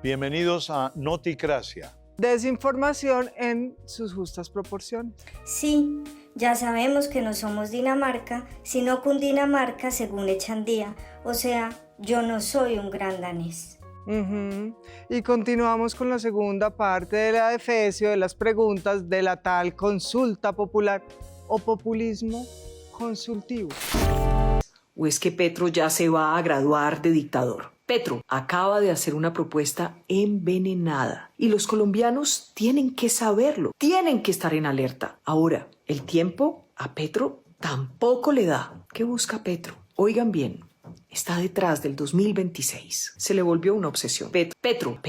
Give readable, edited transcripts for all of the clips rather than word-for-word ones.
Bienvenidos a Noticracia. Desinformación en sus justas proporciones. Sí, ya sabemos que no somos Dinamarca, sino Cundinamarca según Echandía. O sea, yo no soy un gran danés. Y continuamos con la segunda parte de la defecio de las preguntas de la tal consulta popular o populismo consultivo. ¿O es que Petro ya se va a graduar de dictador? Petro acaba de hacer una propuesta envenenada y los colombianos tienen que saberlo, tienen que estar en alerta. Ahora, el tiempo a Petro tampoco le da. ¿Qué busca Petro? Oigan bien. Está detrás del 2026. Se le volvió una obsesión. Petro.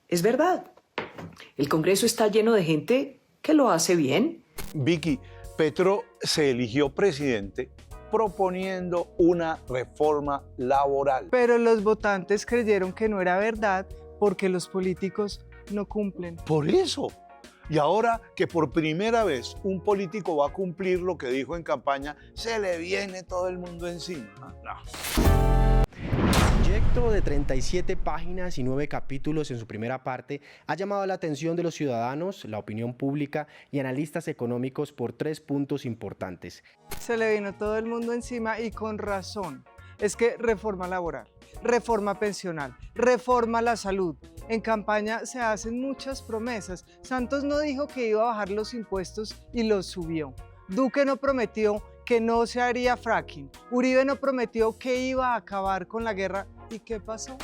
Es verdad. El Congreso está lleno de gente que lo hace bien. Vicky, Petro se eligió presidente proponiendo una reforma laboral. Pero los votantes creyeron que no era verdad porque los políticos no cumplen. Por eso. Y ahora que por primera vez un político va a cumplir lo que dijo en campaña, se le viene todo el mundo encima. No. El proyecto de 37 páginas y 9 capítulos en su primera parte ha llamado la atención de los ciudadanos, la opinión pública y analistas económicos por 3 puntos importantes. Se le vino todo el mundo encima y con razón. Es que reforma laboral, reforma pensional, reforma a la salud. En campaña se hacen muchas promesas. Santos no dijo que iba a bajar los impuestos y los subió. Duque no prometió que no se haría fracking. Uribe no prometió que iba a acabar con la guerra. ¿Y qué pasó?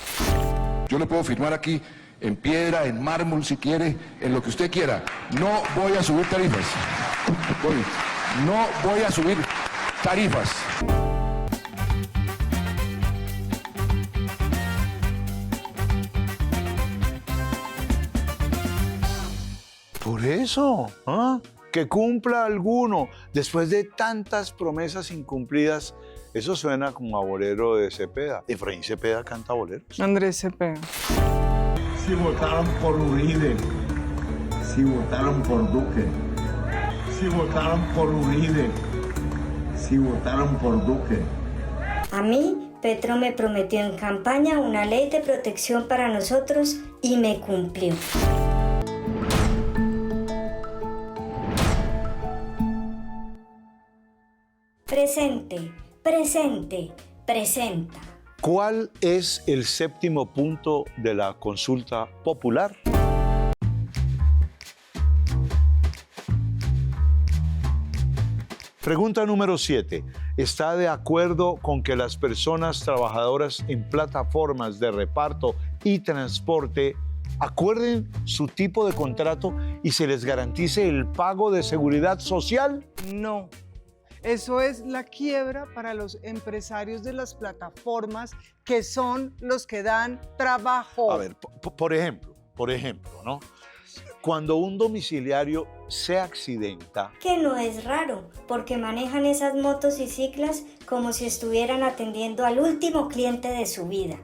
Yo le puedo firmar aquí en piedra, en mármol, si quiere, en lo que usted quiera. No voy a subir tarifas. No voy a subir tarifas. Por eso, que cumpla alguno. Después de tantas promesas incumplidas, eso suena como a bolero de Cepeda. Efraín Cepeda canta boleros. Andrés Cepeda. Si votaron por Uribe, si votaron por Duque, si votaron por Uribe, si votaron por Duque. A mí, Petro me prometió en campaña una ley de protección para nosotros y me cumplió. Presente, presente, presenta. ¿Cuál es el séptimo punto de la consulta popular? Pregunta número 7. ¿Está de acuerdo con que las personas trabajadoras en plataformas de reparto y transporte acuerden su tipo de contrato y se les garantice el pago de seguridad social? No. Eso es la quiebra para los empresarios de las plataformas que son los que dan trabajo. A ver, por ejemplo, ¿no? Cuando un domiciliario se accidenta... Que no es raro, porque manejan esas motos y ciclas como si estuvieran atendiendo al último cliente de su vida.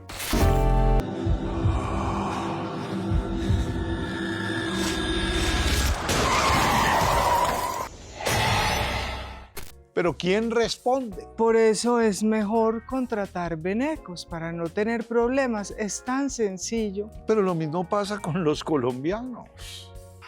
¿Pero quién responde? Por eso es mejor contratar venecos para no tener problemas. Es tan sencillo. Pero lo mismo pasa con los colombianos.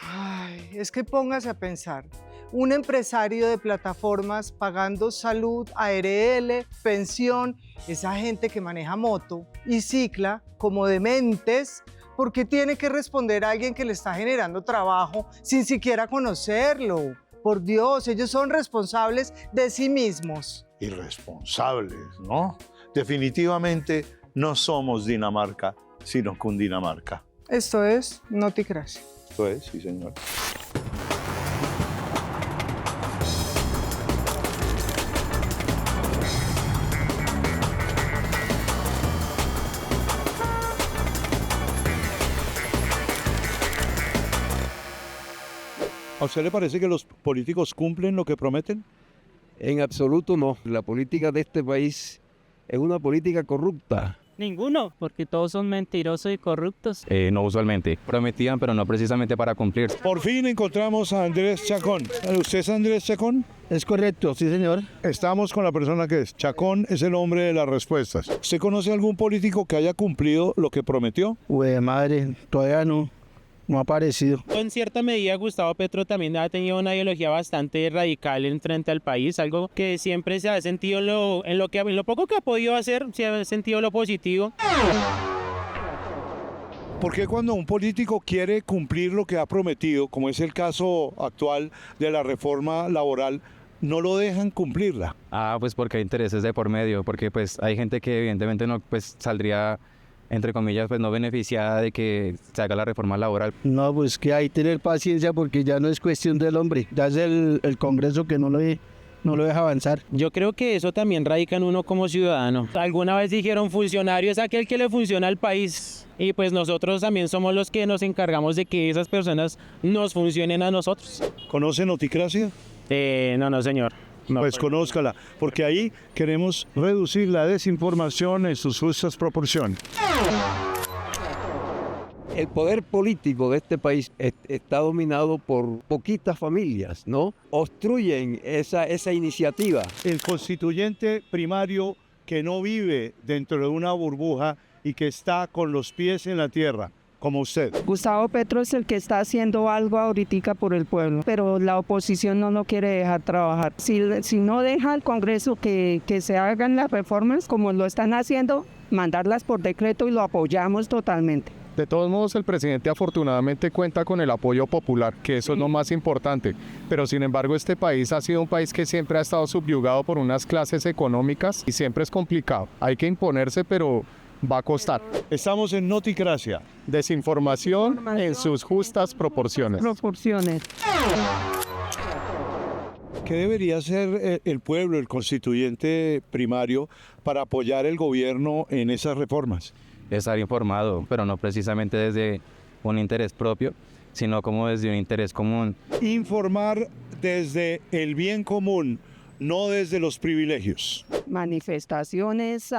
Ay, es que póngase a pensar. Un empresario de plataformas pagando salud, ARL, pensión, esa gente que maneja moto y cicla como dementes, porque tiene que responder a alguien que le está generando trabajo sin siquiera conocerlo. Por Dios, ellos son responsables de sí mismos. Irresponsables, ¿no? Definitivamente no somos Dinamarca, sino Cundinamarca. Esto es Noticracia. Esto es, sí, señor. ¿A usted le parece que los políticos cumplen lo que prometen? En absoluto no. La política de este país es una política corrupta. Ninguno, porque todos son mentirosos y corruptos. No usualmente. Prometían, pero no precisamente para cumplir. Por fin encontramos a Andrés Chacón. ¿Usted es Andrés Chacón? Es correcto, sí señor. Estamos con la persona que es. Chacón es el hombre de las respuestas. ¿Usted conoce algún político que haya cumplido lo que prometió? Uy, madre, todavía no ha aparecido. En cierta medida, Gustavo Petro también ha tenido una ideología bastante radical en frente al país, algo que siempre se ha sentido en lo poco que ha podido hacer, se ha sentido lo positivo. ¿Por qué cuando un político quiere cumplir lo que ha prometido, como es el caso actual de la reforma laboral, no lo dejan cumplirla? Pues porque hay intereses de por medio, porque pues hay gente que evidentemente no pues saldría, entre comillas, pues no beneficiada de que se haga la reforma laboral. No, pues que hay que tener paciencia porque ya no es cuestión del hombre, ya es el Congreso que no lo deja avanzar. Yo creo que eso también radica en uno como ciudadano. Alguna vez dijeron funcionario es aquel que le funciona al país. Y pues nosotros también somos los que nos encargamos de que esas personas nos funcionen a nosotros. ¿Conoce Noticracia? No, señor. No, pues conózcala, porque ahí queremos reducir la desinformación en sus justas proporciones. El poder político de este país está dominado por poquitas familias, ¿no? Obstruyen esa iniciativa. El constituyente primario que no vive dentro de una burbuja y que está con los pies en la tierra, como usted. Gustavo Petro es el que está haciendo algo ahorita por el pueblo, pero la oposición no lo quiere dejar trabajar. Si no deja al Congreso que se hagan las reformas como lo están haciendo, mandarlas por decreto y lo apoyamos totalmente. De todos modos, el presidente afortunadamente cuenta con el apoyo popular, que eso es lo más importante. Pero sin embargo, este país ha sido un país que siempre ha estado subyugado por unas clases económicas y siempre es complicado. Hay que imponerse, pero va a costar. Estamos en Noticracia. Desinformación en sus justas proporciones. ¿Qué debería hacer el pueblo, el constituyente primario, para apoyar el gobierno en esas reformas? Estar informado, pero no precisamente desde un interés propio, sino como desde un interés común. Informar desde el bien común, no desde los privilegios. Manifestaciones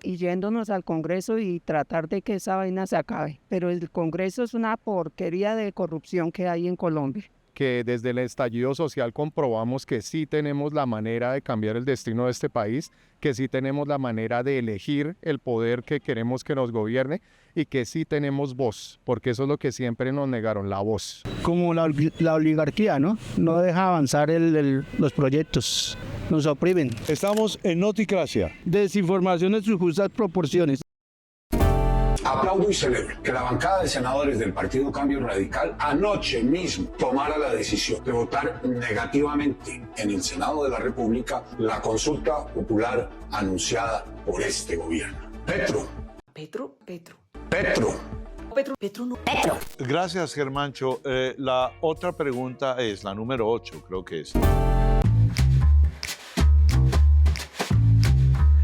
y yéndonos al Congreso y tratar de que esa vaina se acabe. Pero el Congreso es una porquería de corrupción que hay en Colombia. Que desde el estallido social comprobamos que sí tenemos la manera de cambiar el destino de este país, que sí tenemos la manera de elegir el poder que queremos que nos gobierne y que sí tenemos voz, porque eso es lo que siempre nos negaron, la voz. Como la oligarquía, ¿no? No deja avanzar los proyectos, nos oprimen. Estamos en Noticracia. Desinformación en sus justas proporciones. Aplaudo y celebro que la bancada de senadores del Partido Cambio Radical anoche mismo tomara la decisión de votar negativamente en el Senado de la República la consulta popular anunciada por este gobierno. Petro. Gracias, Germancho. La otra pregunta es la número 8, creo que es.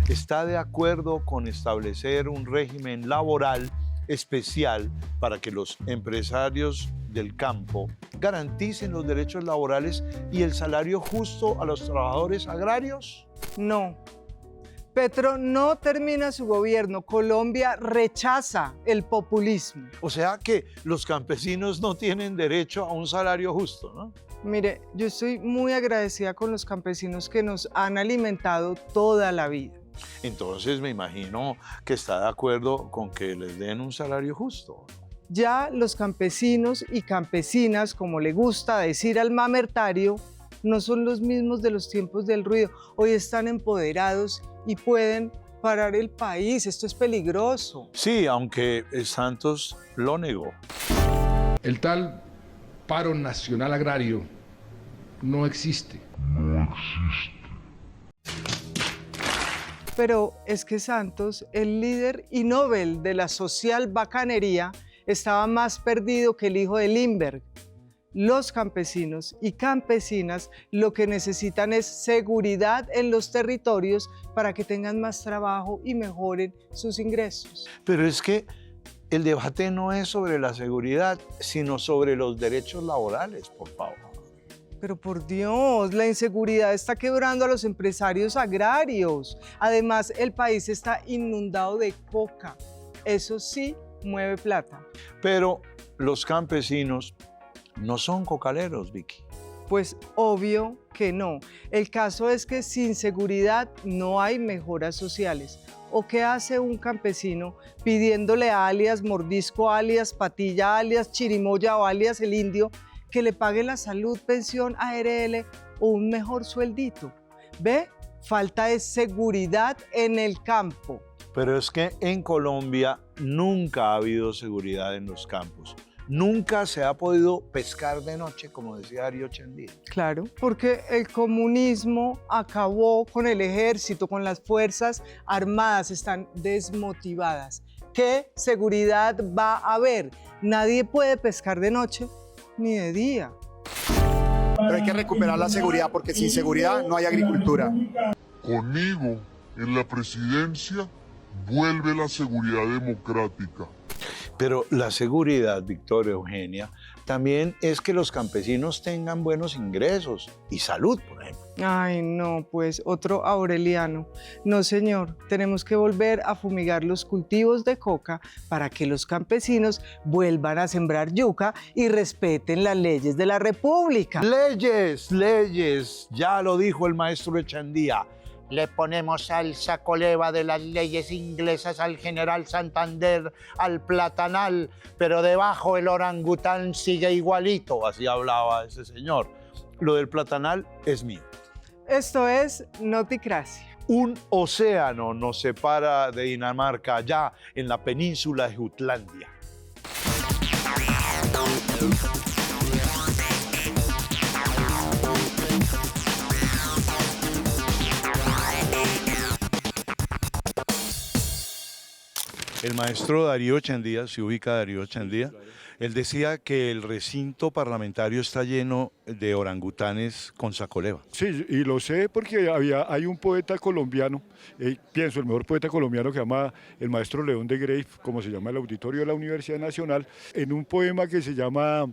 ¿Está de acuerdo con establecer un régimen laboral especial para que los empresarios del campo garanticen los derechos laborales y el salario justo a los trabajadores agrarios? No. Petro no termina su gobierno. Colombia rechaza el populismo. O sea que los campesinos no tienen derecho a un salario justo, ¿no? Mire, yo estoy muy agradecida con los campesinos que nos han alimentado toda la vida. Entonces me imagino que está de acuerdo con que les den un salario justo. Ya los campesinos y campesinas, como le gusta decir al mamertario, no son los mismos de los tiempos del ruido. Hoy están empoderados y pueden parar el país. Esto es peligroso. Sí, aunque Santos lo negó. El tal paro nacional agrario no existe. Pero es que Santos, el líder y Nobel de la social bacanería, estaba más perdido que el hijo de Lindbergh. Los campesinos y campesinas lo que necesitan es seguridad en los territorios para que tengan más trabajo y mejoren sus ingresos. Pero es que el debate no es sobre la seguridad, sino sobre los derechos laborales, por favor. Pero por Dios, la inseguridad está quebrando a los empresarios agrarios. Además, el país está inundado de coca. Eso sí mueve plata. Pero los campesinos no son cocaleros, Vicky. Pues obvio que no. El caso es que sin seguridad no hay mejoras sociales. ¿O qué hace un campesino pidiéndole a alias Mordisco, alias Patilla, alias Chirimoya o alias El Indio que le pague la salud, pensión, ARL o un mejor sueldito? ¿Ve? Falta de seguridad en el campo. Pero es que en Colombia nunca ha habido seguridad en los campos. Nunca se ha podido pescar de noche, como decía Darío Chandía. Claro, porque el comunismo acabó con el ejército, con las fuerzas armadas, están desmotivadas. ¿Qué seguridad va a haber? Nadie puede pescar de noche ni de día. Pero hay que recuperar la seguridad porque sin seguridad no hay agricultura. Conmigo en la presidencia vuelve la seguridad democrática. Pero la seguridad, Victoria Eugenia, también es que los campesinos tengan buenos ingresos y salud, por ejemplo. Ay, no, pues otro Aureliano. No, señor, tenemos que volver a fumigar los cultivos de coca para que los campesinos vuelvan a sembrar yuca y respeten las leyes de la República. Leyes, leyes, ya lo dijo el maestro Echandía. Le ponemos salsa coleva de las leyes inglesas al general Santander, al platanal, pero debajo el orangután sigue igualito, así hablaba ese señor. Lo del platanal es mío. Esto es Noticracia. Un océano nos separa de Dinamarca, allá en la península de Jutlandia. El maestro Darío Chandía, se ubica Darío Chandía, él decía que el recinto parlamentario está lleno de orangutanes con sacoleva. Sí, y lo sé porque hay un poeta colombiano, pienso el mejor poeta colombiano que se llama el maestro León de Grey, como se llama el auditorio de la Universidad Nacional, en un poema que se llama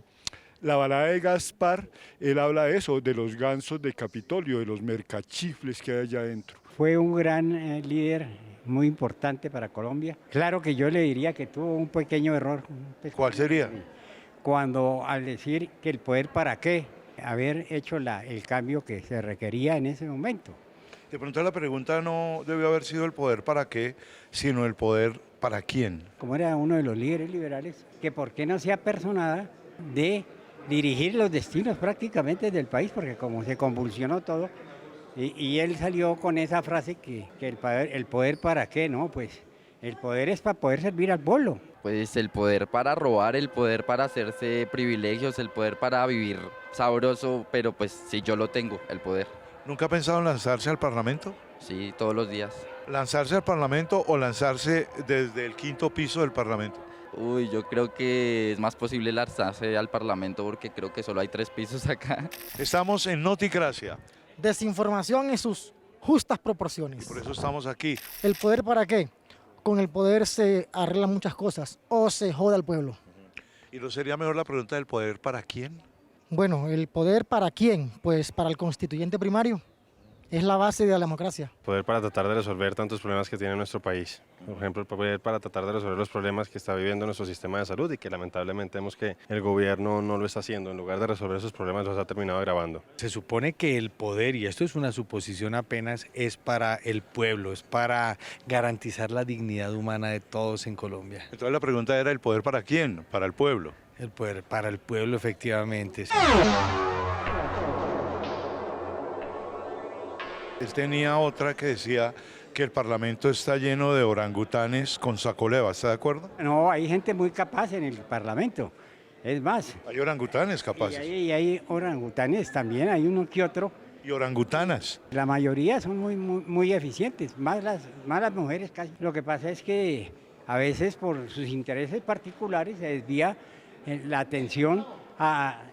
La balada de Gaspar, él habla de eso, de los gansos de Capitolio, de los mercachifles que hay allá adentro. Fue un gran líder, muy importante para Colombia. Claro que yo le diría que tuvo un pequeño error. ¿Cuál sería? Cuando al decir que el poder para qué, haber hecho el cambio que se requería en ese momento. De pronto la pregunta no debió haber sido el poder para qué, sino el poder para quién. Como era uno de los líderes liberales, que por qué no se apersonaba de dirigir los destinos prácticamente del país, porque como se convulsionó todo, y él salió con esa frase que el poder para qué, ¿no? Pues el poder es para poder servir al pueblo. Pues el poder para robar, el poder para hacerse privilegios, el poder para vivir sabroso, pero pues sí, yo lo tengo, el poder. ¿Nunca ha pensado en lanzarse al Parlamento? Sí, todos los días. ¿Lanzarse al Parlamento o lanzarse desde el 5º piso del Parlamento? Uy, yo creo que es más posible lanzarse al Parlamento porque creo que solo hay 3 pisos acá. Estamos en Noticracia. Desinformación en sus justas proporciones. Por eso estamos aquí. ¿El poder para qué? Con el poder se arreglan muchas cosas o se joda al pueblo. ¿Y no sería mejor la pregunta del poder para quién? Bueno, ¿el poder para quién? Pues para el constituyente primario. Es la base de la democracia. Poder para tratar de resolver tantos problemas que tiene nuestro país. Por ejemplo, el poder para tratar de resolver los problemas que está viviendo nuestro sistema de salud y que lamentablemente vemos que el gobierno no lo está haciendo. En lugar de resolver esos problemas, los ha terminado agravando. Se supone que el poder, y esto es una suposición apenas, es para el pueblo, es para garantizar la dignidad humana de todos en Colombia. Entonces la pregunta era, ¿el poder para quién? Para el pueblo. El poder para el pueblo, efectivamente. Sí. Él tenía otra que decía que el Parlamento está lleno de orangutanes con sacoleva, ¿está de acuerdo? No, hay gente muy capaz en el Parlamento, es más. Hay orangutanes capaces. Y hay orangutanes también, hay uno que otro. ¿Y orangutanas? La mayoría son muy eficientes, más las mujeres casi. Lo que pasa es que a veces por sus intereses particulares se desvía la atención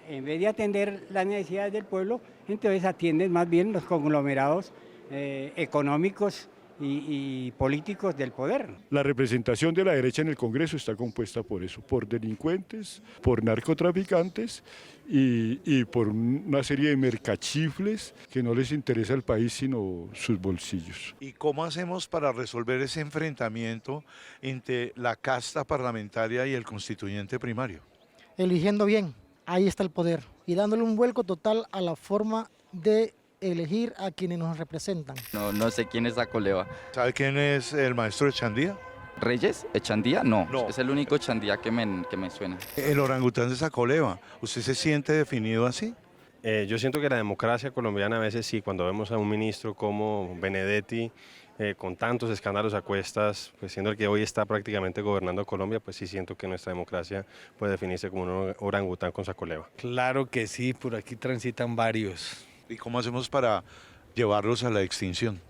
en vez de atender las necesidades del pueblo, entonces atienden más bien los conglomerados económicos y políticos del poder. La representación de la derecha en el Congreso está compuesta por eso, por delincuentes, por narcotraficantes y por una serie de mercachifles que no les interesa el país sino sus bolsillos. ¿Y cómo hacemos para resolver ese enfrentamiento entre la casta parlamentaria y el constituyente primario? Eligiendo bien, ahí está el poder, y dándole un vuelco total a la forma de elegir a quienes nos representan. No sé quién es Acoleva. ¿Sabe quién es el maestro Echandía? ¿Reyes? ¿Echandía? No, es el único Echandía que me suena. El orangután de Sacoleva. ¿Usted se siente definido así? Yo siento que la democracia colombiana a veces sí, cuando vemos a un ministro como Benedetti, con tantos escándalos a cuestas, pues siendo el que hoy está prácticamente gobernando Colombia, pues sí siento que nuestra democracia puede definirse como un orangután con Sacoleva. Claro que sí, por aquí transitan varios. ¿Y cómo hacemos para llevarlos a la extinción?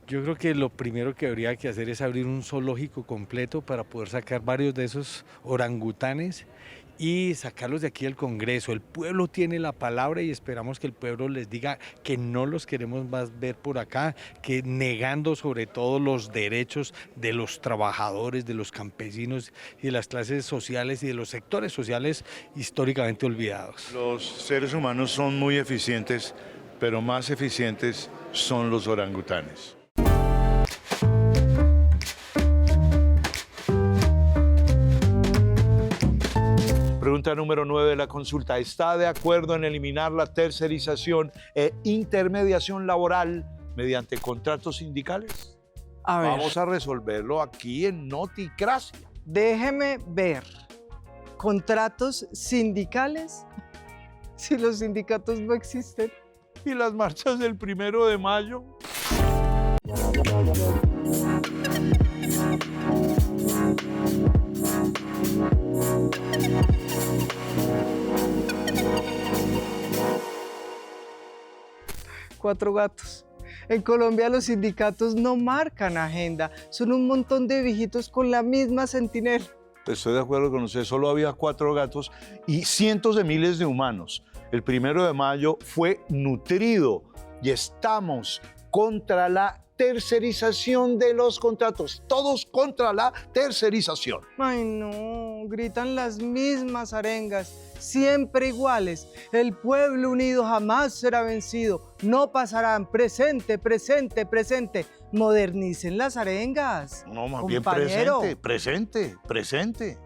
Yo creo que lo primero que habría que hacer es abrir un zoológico completo para poder sacar varios de esos orangutanes y sacarlos de aquí del Congreso. El pueblo tiene la palabra y esperamos que el pueblo les diga que no los queremos más ver por acá, que negando sobre todo los derechos de los trabajadores, de los campesinos y de las clases sociales y de los sectores sociales históricamente olvidados. Los seres humanos son muy eficientes, pero más eficientes son los orangutanes. Pregunta número 9 de la consulta. ¿Está de acuerdo en eliminar la tercerización e intermediación laboral mediante contratos sindicales? A ver. Vamos a resolverlo aquí en Noticracia. Déjeme ver. ¿Contratos sindicales? Si los sindicatos no existen. ¿Y las marchas del 1 de mayo? Cuatro gatos. En Colombia los sindicatos no marcan agenda, son un montón de viejitos con la misma centinela. Estoy de acuerdo con usted, solo había 4 gatos y cientos de miles de humanos. El 1 de mayo fue nutrido y estamos contra la tercerización de los contratos, todos contra la tercerización. Ay no, gritan las mismas arengas, siempre iguales. El pueblo unido jamás será vencido, no pasarán, presente, presente, presente. Modernicen las arengas. No, más compañero. bien presente, presente, presente.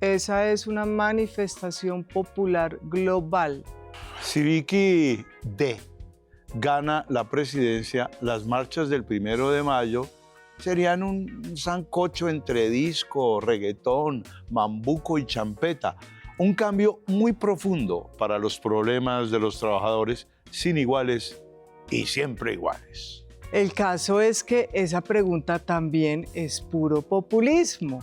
Esa es una manifestación popular global. Si Vicky D gana la presidencia, las marchas del 1 de mayo serían un sancocho entre disco, reggaetón, mambuco y champeta. Un cambio muy profundo para los problemas de los trabajadores sin iguales y siempre iguales. El caso es que esa pregunta también es puro populismo.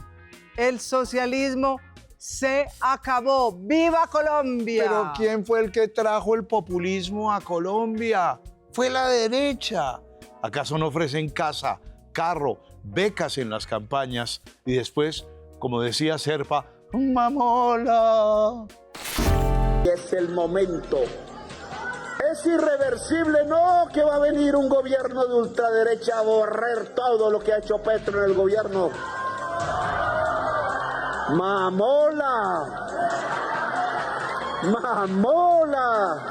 El socialismo se acabó. ¡Viva Colombia! Pero ¿quién fue el que trajo el populismo a Colombia? Fue la derecha. ¿Acaso no ofrecen casa, carro, becas en las campañas y después, como decía Serpa, mamola? Es el momento. Es irreversible, no que va a venir un gobierno de ultraderecha a borrar todo lo que ha hecho Petro en el gobierno. ¡Mamola! ¡Mamola!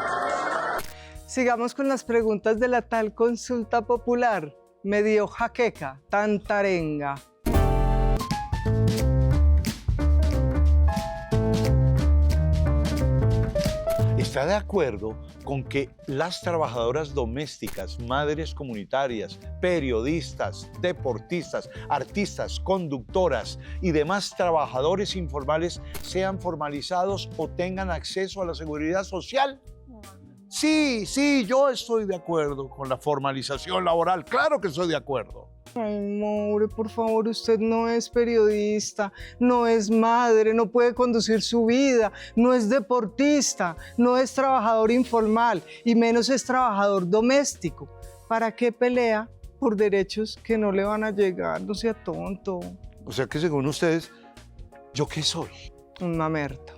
Sigamos con las preguntas de la tal consulta popular. Medio jaqueca, tanta arenga. ¿Está de acuerdo con que las trabajadoras domésticas, madres comunitarias, periodistas, deportistas, artistas, conductoras y demás trabajadores informales sean formalizados o tengan acceso a la seguridad social? Sí, yo estoy de acuerdo con la formalización laboral, claro que estoy de acuerdo. Ay, Maure, por favor, usted no es periodista, no es madre, no puede conducir su vida, no es deportista, no es trabajador informal y menos es trabajador doméstico. ¿Para qué pelea por derechos que no le van a llegar, no sea tonto. O sea que según ustedes, ¿yo qué soy? Un mamerto.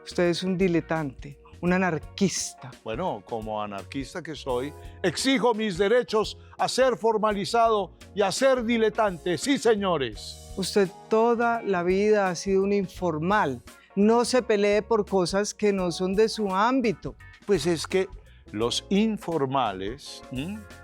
Usted es un diletante, un anarquista. Bueno, como anarquista que soy, exijo mis derechos a ser formalizado y a ser diletante. Sí, señores. Usted toda la vida ha sido un informal. No se pelee por cosas que no son de su ámbito. Pues es que los informales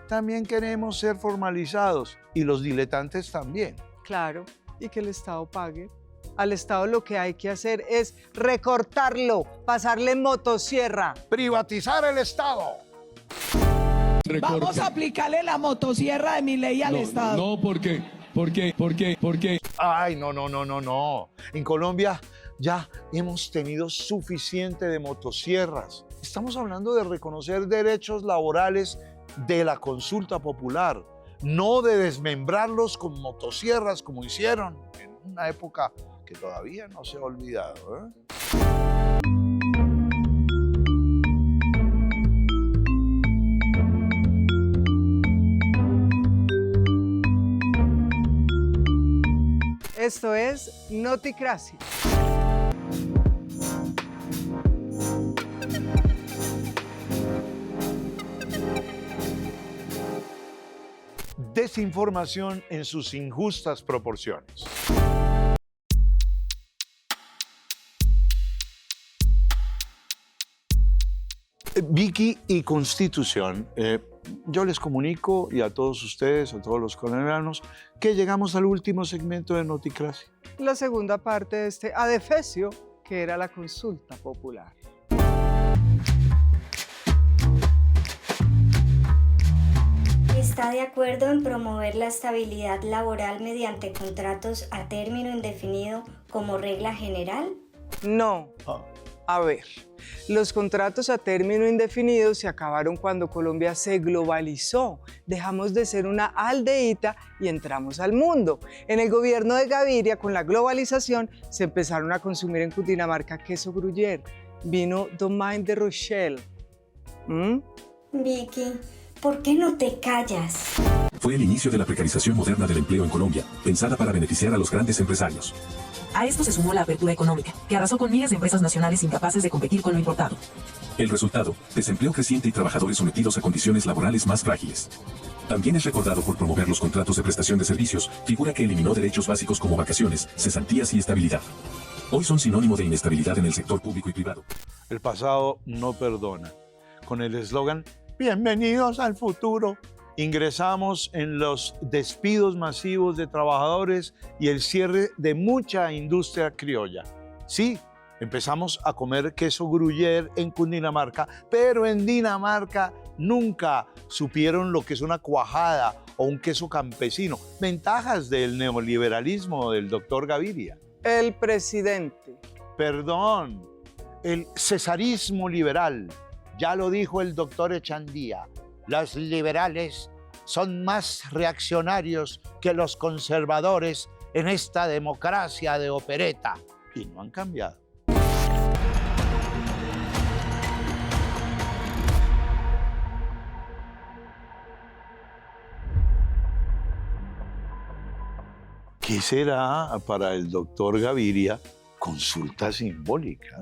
también queremos ser formalizados y los diletantes también. Claro, y que el Estado pague. Al Estado lo que hay que hacer es recortarlo, pasarle motosierra. Privatizar el Estado. Vamos a aplicarle la motosierra de Milei al Estado. No, ¿por qué? Ay, no. En Colombia ya hemos tenido suficiente de motosierras. Estamos hablando de reconocer derechos laborales de la consulta popular, no de desmembrarlos con motosierras como hicieron en una época que todavía no se ha olvidado. Esto es Noticracia. Desinformación en sus injustas proporciones. Vicky y Constitución, yo les comunico y a todos ustedes, a todos los colombianos, que llegamos al último segmento de Noticracia. La segunda parte de este adefesio, que era la consulta popular. ¿Está de acuerdo en promover la estabilidad laboral mediante contratos a término indefinido como regla general? No. A ver, los contratos a término indefinido se acabaron cuando Colombia se globalizó. Dejamos de ser una aldeíta y entramos al mundo. En el gobierno de Gaviria, con la globalización, se empezaron a consumir en Cundinamarca queso gruyère, vino Domaine de Rochelle. Vicky, ¿por qué no te callas? Fue el inicio de la precarización moderna del empleo en Colombia, pensada para beneficiar a los grandes empresarios. A esto se sumó la apertura económica, que arrasó con miles de empresas nacionales incapaces de competir con lo importado. El resultado, desempleo creciente y trabajadores sometidos a condiciones laborales más frágiles. También es recordado por promover los contratos de prestación de servicios, figura que eliminó derechos básicos como vacaciones, cesantías y estabilidad. Hoy son sinónimo de inestabilidad en el sector público y privado. El pasado no perdona. Con el eslogan "Bienvenidos al futuro", ingresamos en los despidos masivos de trabajadores y el cierre de mucha industria criolla. Sí, empezamos a comer queso gruyère en Cundinamarca, pero en Dinamarca nunca supieron lo que es una cuajada o un queso campesino. Ventajas del neoliberalismo del doctor Gaviria. El presidente. Perdón, el cesarismo liberal. Ya lo dijo el doctor Echandía. Los liberales son más reaccionarios que los conservadores en esta democracia de opereta. Y no han cambiado. ¿Qué será para el doctor Gaviria consulta simbólica?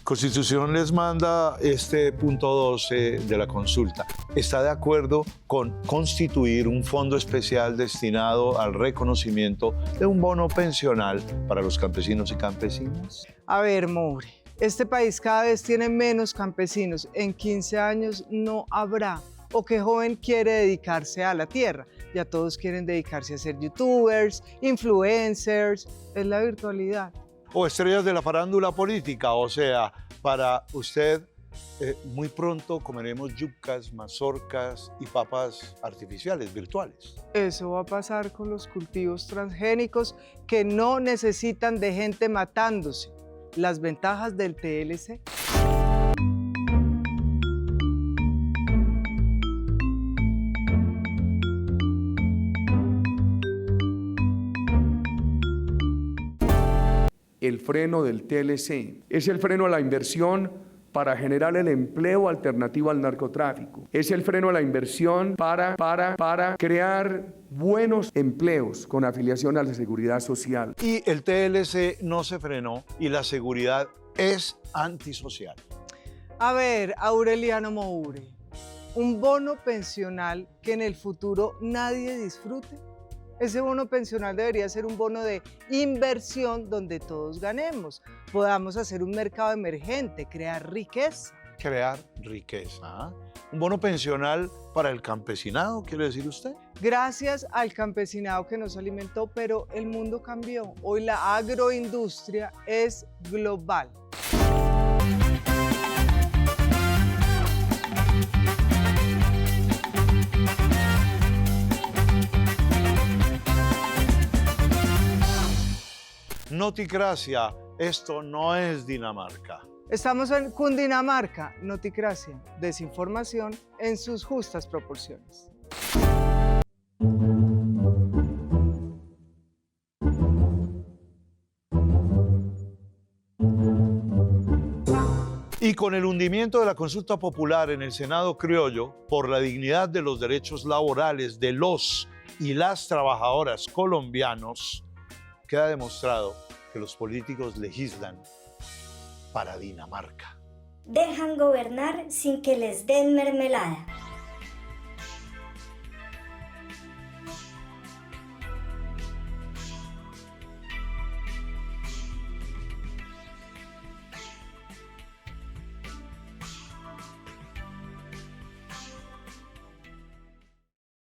Constitución les manda este punto 12 de la consulta. ¿Está de acuerdo con constituir un fondo especial destinado al reconocimiento de un bono pensional para los campesinos y campesinas? A ver, More, este país cada vez tiene menos campesinos. En 15 años no habrá. ¿O qué joven quiere dedicarse a la tierra? Ya todos quieren dedicarse a ser youtubers, influencers. Es la virtualidad. O estrellas de la farándula política, o sea, para usted muy pronto comeremos yucas, mazorcas y papas artificiales, virtuales. Eso va a pasar con los cultivos transgénicos que no necesitan de gente matándose. Las ventajas del TLC. El freno del TLC es el freno a la inversión para generar el empleo alternativo al narcotráfico. Es el freno a la inversión para crear buenos empleos con afiliación a la seguridad social. Y el TLC no se frenó y la seguridad es antisocial. A ver, Aureliano Moure, un bono pensional que en el futuro nadie disfrute. Ese bono pensional debería ser un bono de inversión donde todos ganemos, podamos hacer un mercado emergente, crear riqueza. Crear riqueza. Un bono pensional para el campesinado, ¿quiere decir usted? Gracias al campesinado que nos alimentó, pero el mundo cambió. Hoy la agroindustria es global. Noticracia, esto no es Dinamarca. Estamos en Cundinamarca, Noticracia, desinformación en sus justas proporciones. Y con el hundimiento de la consulta popular en el Senado criollo por la dignidad de los derechos laborales de los y las trabajadoras colombianos, queda demostrado que los políticos legislan para Dinamarca. Dejan gobernar sin que les den mermelada.